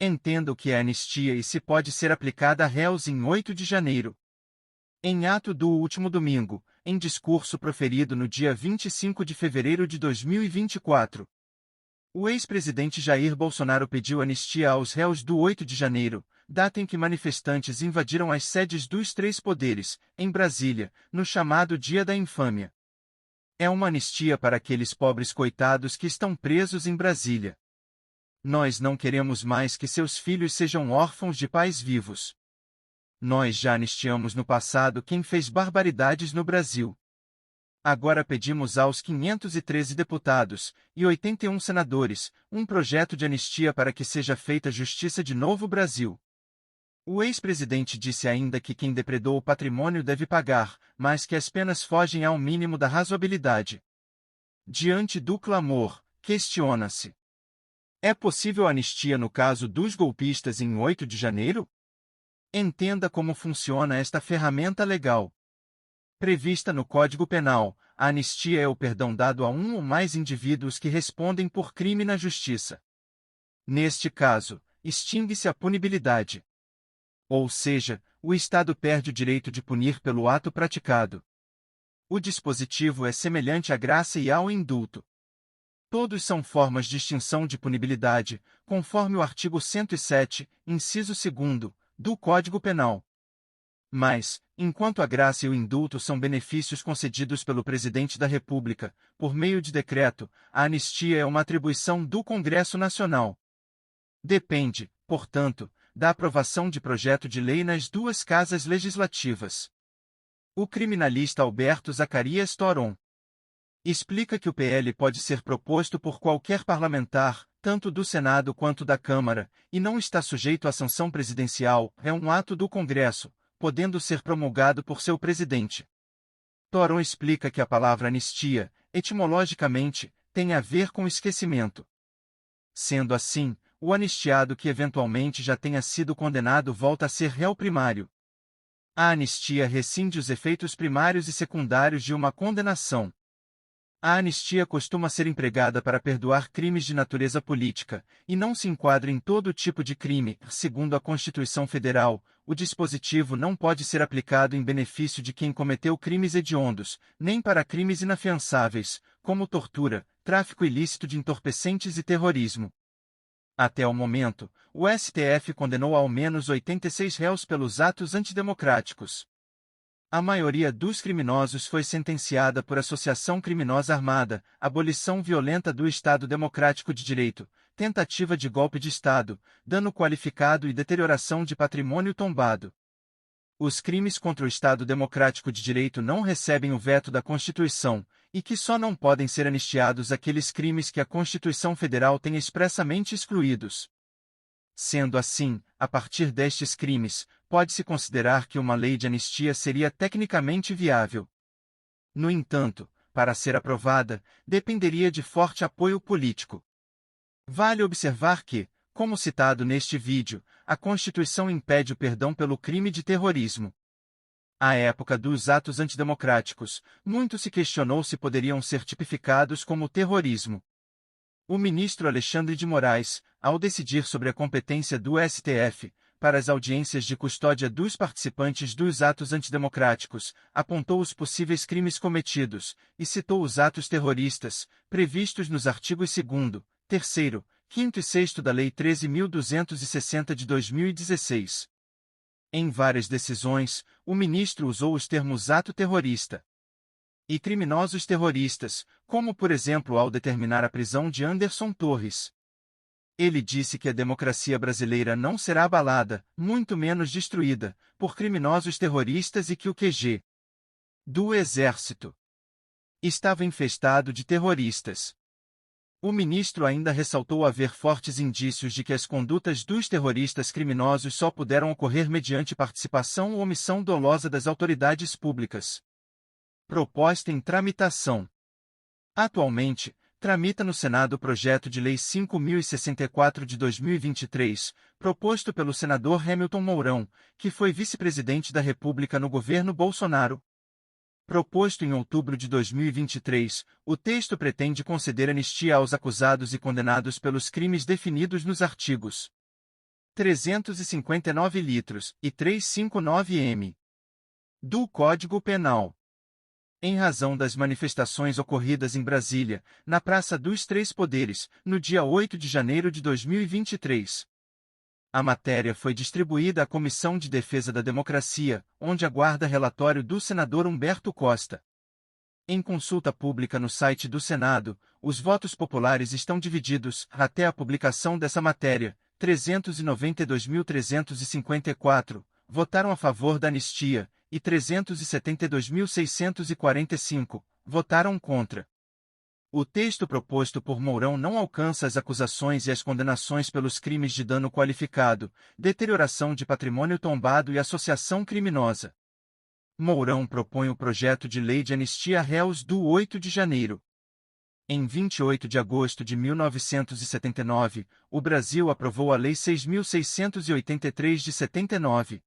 Entenda o que é anistia e se pode ser aplicada a réus em 8 de janeiro. Em ato do último domingo, em discurso proferido no dia 25 de fevereiro de 2024, o ex-presidente Jair Bolsonaro pediu anistia aos réus do 8 de janeiro, data em que manifestantes invadiram as sedes dos três poderes, em Brasília, no chamado Dia da Infâmia. É uma anistia para aqueles pobres coitados que estão presos em Brasília. Nós não queremos mais que seus filhos sejam órfãos de pais vivos. Nós já anistiamos no passado quem fez barbaridades no Brasil. Agora pedimos aos 513 deputados e 81 senadores um projeto de anistia para que seja feita justiça de novo Brasil. O ex-presidente disse ainda que quem depredou o patrimônio deve pagar, mas que as penas fogem ao mínimo da razoabilidade. Diante do clamor, questiona-se: é possível anistia no caso dos golpistas em 8 de janeiro? Entenda como funciona esta ferramenta legal. Prevista no Código Penal, a anistia é o perdão dado a um ou mais indivíduos que respondem por crime na justiça. Neste caso, extingue-se a punibilidade. Ou seja, o Estado perde o direito de punir pelo ato praticado. O dispositivo é semelhante à graça e ao indulto. Todos são formas de extinção de punibilidade, conforme o artigo 107, inciso 2º, do Código Penal. Mas, enquanto a graça e o indulto são benefícios concedidos pelo Presidente da República, por meio de decreto, a anistia é uma atribuição do Congresso Nacional. Depende, portanto, da aprovação de projeto de lei nas duas casas legislativas. O criminalista Alberto Zacarias Toron explica que o PL pode ser proposto por qualquer parlamentar, tanto do Senado quanto da Câmara, e não está sujeito à sanção presidencial, é um ato do Congresso, podendo ser promulgado por seu presidente. Toron explica que a palavra anistia, etimologicamente, tem a ver com esquecimento. Sendo assim, o anistiado que eventualmente já tenha sido condenado volta a ser réu primário. A anistia rescinde os efeitos primários e secundários de uma condenação. A anistia costuma ser empregada para perdoar crimes de natureza política, e não se enquadra em todo tipo de crime. Segundo a Constituição Federal, o dispositivo não pode ser aplicado em benefício de quem cometeu crimes hediondos, nem para crimes inafiançáveis, como tortura, tráfico ilícito de entorpecentes e terrorismo. Até o momento, o STF condenou ao menos 86 réus pelos atos antidemocráticos. A maioria dos criminosos foi sentenciada por associação criminosa armada, abolição violenta do Estado Democrático de Direito, tentativa de golpe de Estado, dano qualificado e deterioração de patrimônio tombado. Os crimes contra o Estado Democrático de Direito não recebem o veto da Constituição, e que só não podem ser anistiados aqueles crimes que a Constituição Federal tem expressamente excluídos. Sendo assim, a partir destes crimes, pode-se considerar que uma lei de anistia seria tecnicamente viável. No entanto, para ser aprovada, dependeria de forte apoio político. Vale observar que, como citado neste vídeo, a Constituição impede o perdão pelo crime de terrorismo. À época dos atos antidemocráticos, muito se questionou se poderiam ser tipificados como terrorismo. O ministro Alexandre de Moraes, ao decidir sobre a competência do STF para as audiências de custódia dos participantes dos atos antidemocráticos, apontou os possíveis crimes cometidos e citou os atos terroristas, previstos nos artigos 2º, 3º, 5º e 6º da Lei 13.260 de 2016. Em várias decisões, o ministro usou os termos ato terrorista e criminosos terroristas, como por exemplo ao determinar a prisão de Anderson Torres. Ele disse que a democracia brasileira não será abalada, muito menos destruída, por criminosos terroristas e que o QG do Exército estava infestado de terroristas. O ministro ainda ressaltou haver fortes indícios de que as condutas dos terroristas criminosos só puderam ocorrer mediante participação ou omissão dolosa das autoridades públicas. Proposta em tramitação. Atualmente, tramita no Senado o projeto de Lei 5.064 de 2023, proposto pelo senador Hamilton Mourão, que foi vice-presidente da República no governo Bolsonaro. Proposto em outubro de 2023, o texto pretende conceder anistia aos acusados e condenados pelos crimes definidos nos artigos 359 litros e 359 m. do Código Penal. Em razão das manifestações ocorridas em Brasília, na Praça dos Três Poderes, no dia 8 de janeiro de 2023. A matéria foi distribuída à Comissão de Defesa da Democracia, onde aguarda relatório do senador Humberto Costa. Em consulta pública no site do Senado, os votos populares estão divididos, até a publicação dessa matéria, 392.354 votaram a favor da anistia, e 372.645 votaram contra. O texto proposto por Mourão não alcança as acusações e as condenações pelos crimes de dano qualificado, deterioração de patrimônio tombado e associação criminosa. Mourão propõe o projeto de lei de anistia a réus do 8 de janeiro. Em 28 de agosto de 1979, o Brasil aprovou a Lei 6.683 de 79.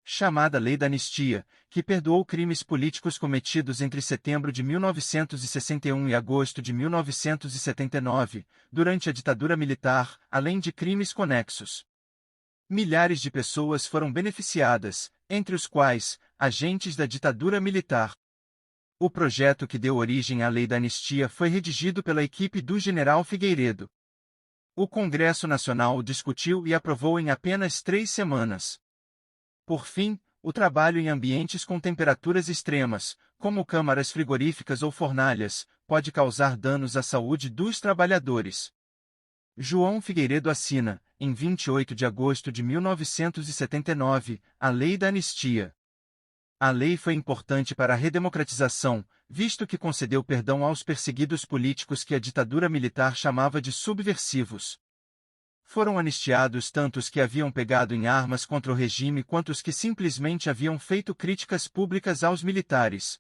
Chamada Lei da Anistia, que perdoou crimes políticos cometidos entre setembro de 1961 e agosto de 1979, durante a ditadura militar, além de crimes conexos. Milhares de pessoas foram beneficiadas, entre os quais, agentes da ditadura militar. O projeto que deu origem à Lei da Anistia foi redigido pela equipe do general Figueiredo. O Congresso Nacional o discutiu e aprovou em apenas 3 semanas. Por fim, o trabalho em ambientes com temperaturas extremas, como câmaras frigoríficas ou fornalhas, pode causar danos à saúde dos trabalhadores. João Figueiredo assina, em 28 de agosto de 1979, a Lei da Anistia. A lei foi importante para a redemocratização, visto que concedeu perdão aos perseguidos políticos que a ditadura militar chamava de subversivos. Foram anistiados tanto os que haviam pegado em armas contra o regime quanto os que simplesmente haviam feito críticas públicas aos militares.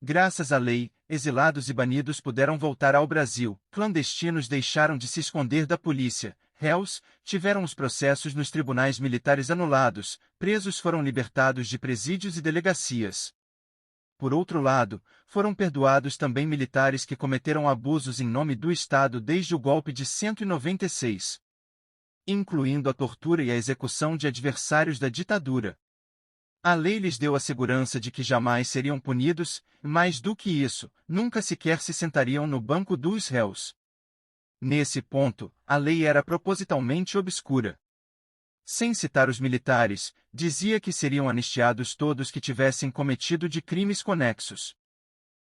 Graças à lei, exilados e banidos puderam voltar ao Brasil, clandestinos deixaram de se esconder da polícia, réus tiveram os processos nos tribunais militares anulados, presos foram libertados de presídios e delegacias. Por outro lado, foram perdoados também militares que cometeram abusos em nome do Estado desde o golpe de 196. Incluindo a tortura e a execução de adversários da ditadura. A lei lhes deu a segurança de que jamais seriam punidos, e mais do que isso, nunca sequer se sentariam no banco dos réus. Nesse ponto, a lei era propositalmente obscura. Sem citar os militares, dizia que seriam anistiados todos que tivessem cometido de crimes conexos.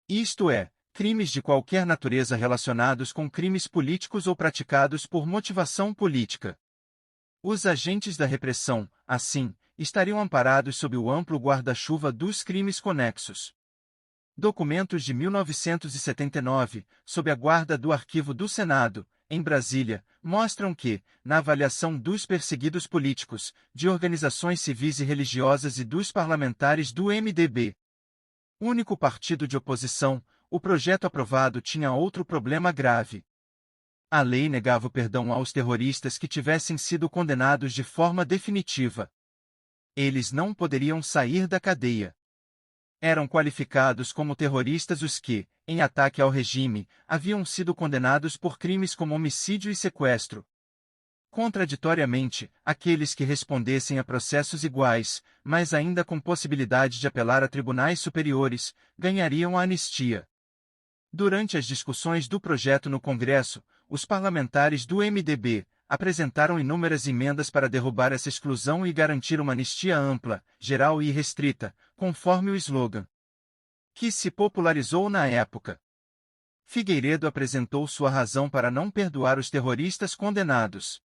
Isto é, crimes de qualquer natureza relacionados com crimes políticos ou praticados por motivação política. Os agentes da repressão, assim, estariam amparados sob o amplo guarda-chuva dos crimes conexos. Documentos de 1979, sob a guarda do Arquivo do Senado, em Brasília, mostram que, na avaliação dos perseguidos políticos, de organizações civis e religiosas e dos parlamentares do MDB, único partido de oposição, o projeto aprovado tinha outro problema grave. A lei negava o perdão aos terroristas que tivessem sido condenados de forma definitiva. Eles não poderiam sair da cadeia. Eram qualificados como terroristas os que, em ataque ao regime, haviam sido condenados por crimes como homicídio e sequestro. Contraditoriamente, aqueles que respondessem a processos iguais, mas ainda com possibilidade de apelar a tribunais superiores, ganhariam a anistia. Durante as discussões do projeto no Congresso, os parlamentares do MDB apresentaram inúmeras emendas para derrubar essa exclusão e garantir uma anistia ampla, geral e irrestrita, conforme o slogan que se popularizou na época. Figueiredo apresentou sua razão para não perdoar os terroristas condenados.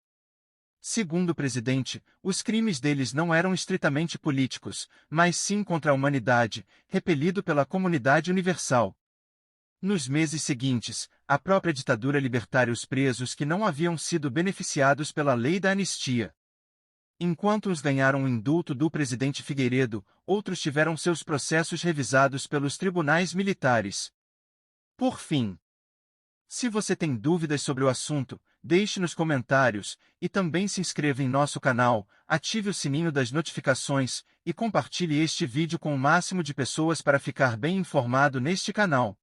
Segundo o presidente, os crimes deles não eram estritamente políticos, mas sim contra a humanidade, repelido pela comunidade universal. Nos meses seguintes, a própria ditadura libertaria os presos que não haviam sido beneficiados pela lei da anistia. Enquanto uns ganharam o indulto do presidente Figueiredo, outros tiveram seus processos revisados pelos tribunais militares. Por fim, se você tem dúvidas sobre o assunto, deixe nos comentários, e também se inscreva em nosso canal, ative o sininho das notificações, e compartilhe este vídeo com o máximo de pessoas para ficar bem informado neste canal.